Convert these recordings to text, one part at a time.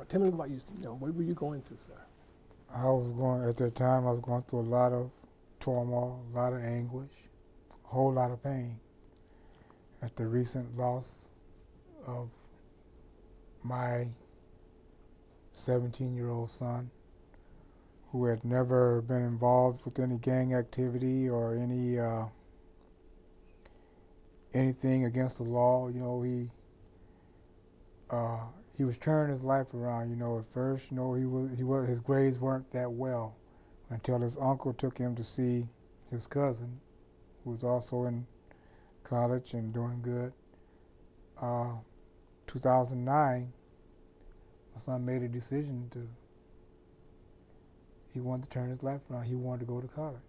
Tell me about you. What were you going through, sir? At that time, I was going through a lot of turmoil, a lot of anguish, a whole lot of pain at the recent loss of my 17-year-old son, who had never been involved with any gang activity or anything against the law. He was turning his life around. At first, his grades weren't that well until his uncle took him to see his cousin, who was also in college and doing good. 2009, my son made a decision he wanted to turn his life around. He wanted to go to college.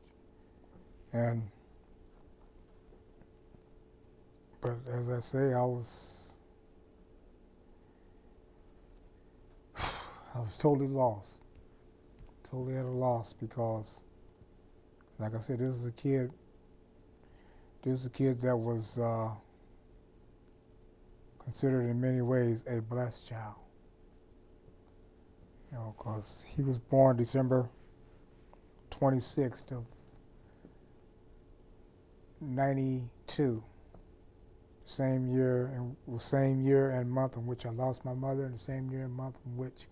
But as I say, I was totally lost, totally at a loss, because, like I said, this is a kid that was considered in many ways a blessed child. Because he was born December 26th of 92, same year and month in which I lost my mother, and the same year and month in which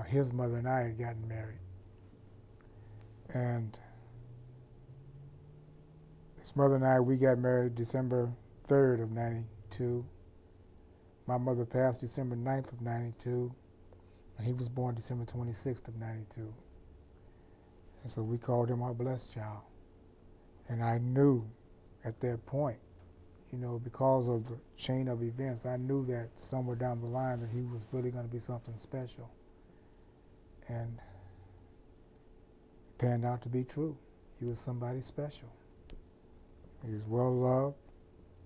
his mother and I had gotten married. And his mother and I, we got married December 3rd of 92. My mother passed December 9th of 92, and he was born December 26th of 92. And so we called him our blessed child. And I knew at that point, because of the chain of events, I knew that somewhere down the line that he was really going to be something special. And it panned out to be true. He was somebody special. He was well loved,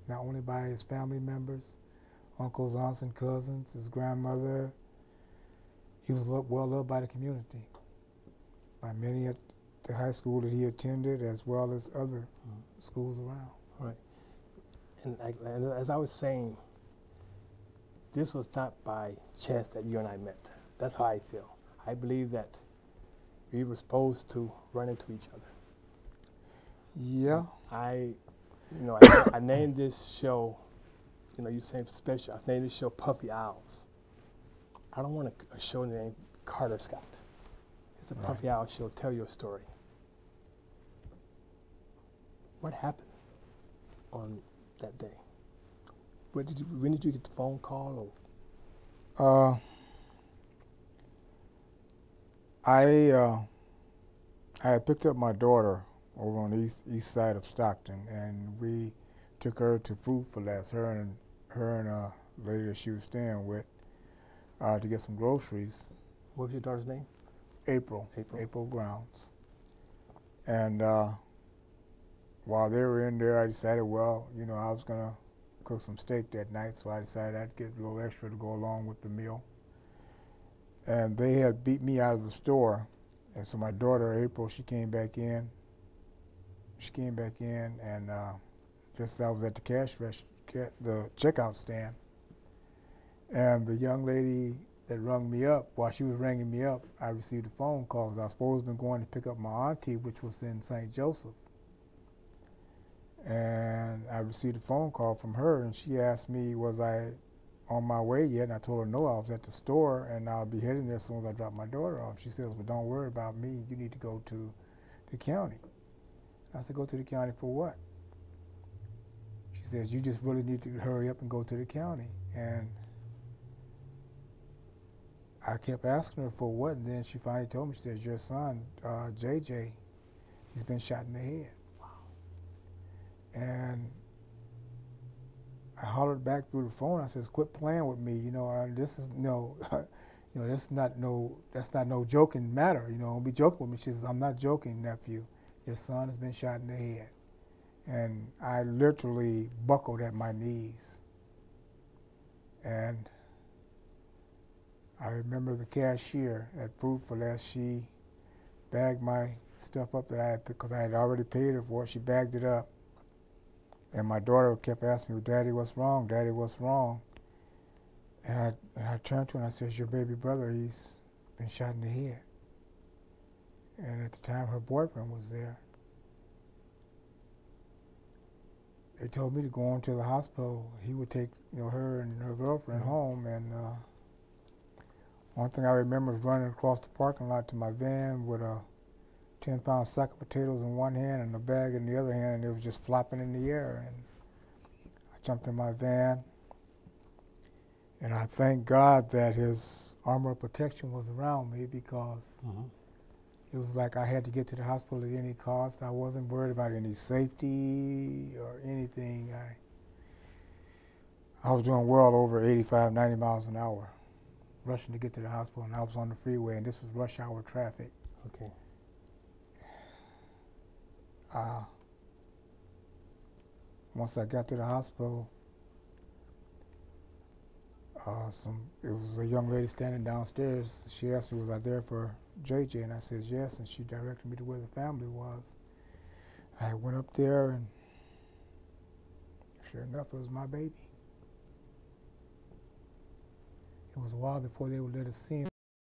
not only by his family members, uncles, aunts, and cousins, his grandmother. He was well loved by the community, by many at the high school that he attended, as well as other schools around. Right. And as I was saying, this was not by chance that you and I met. That's how I feel. I believe that we were supposed to run into each other. Yeah. I named this show, you say special, I named this show Puffy Owls. I don't want a show named Carter Scott. It's the Puffy Owl Show. Tell your story. What happened on that day? When did you get the phone call? I had picked up my daughter over on the east side of Stockton, and we took her to Food for Less, her and a lady that she was staying with, to get some groceries. What was your daughter's name? April Grounds. And while they were in there, I decided, I was going to cook some steak that night, so I decided I'd get a little extra to go along with the meal. And they had beat me out of the store, and so my daughter, April, she came back in, and just as I was at the the checkout stand, and the young lady that rung me up, while she was ringing me up, I received a phone call, because I was supposed to be going to pick up my auntie, which was in St. Joseph. And I received a phone call from her, and she asked me, was I on my way yet? And I told her no, I was at the store, and I'll be heading there as soon as I drop my daughter off. She says, well, don't worry about me. You need to go to the county. I said, go to the county for what? She says, you just really need to hurry up and go to the county. And I kept asking her for what, and then she finally told me, she says, your son, JJ, he's been shot in the head. And I hollered back through the phone. I says, "Quit playing with me. This is that's not no joking matter. Don't be joking with me." She says, "I'm not joking, nephew. Your son has been shot in the head." And I literally buckled at my knees. And I remember the cashier at Food for Less. She bagged my stuff up that I had, because I had already paid her for it. She bagged it up. And my daughter kept asking me, "Daddy, what's wrong? Daddy, what's wrong?" And I turned to her and I said, "It's your baby brother. He's been shot in the head." And at the time, her boyfriend was there. They told me to go on to the hospital. He would take, her and her girlfriend home. And one thing I remember is running across the parking lot to my van with a 10-pound sack of potatoes in one hand and a bag in the other hand, and it was just flopping in the air. And I jumped in my van, and I thank God that his armor of protection was around me, because it was like I had to get to the hospital at any cost. I wasn't worried about any safety or anything. I was doing well over 85, 90 miles an hour, rushing to get to the hospital, and I was on the freeway, and this was rush hour traffic. Okay. Once I got to the hospital, it was a young lady standing downstairs. She asked me, was I there for JJ? And I said yes, and she directed me to where the family was. I went up there, and sure enough, it was my baby. It was a while before they would let us see him.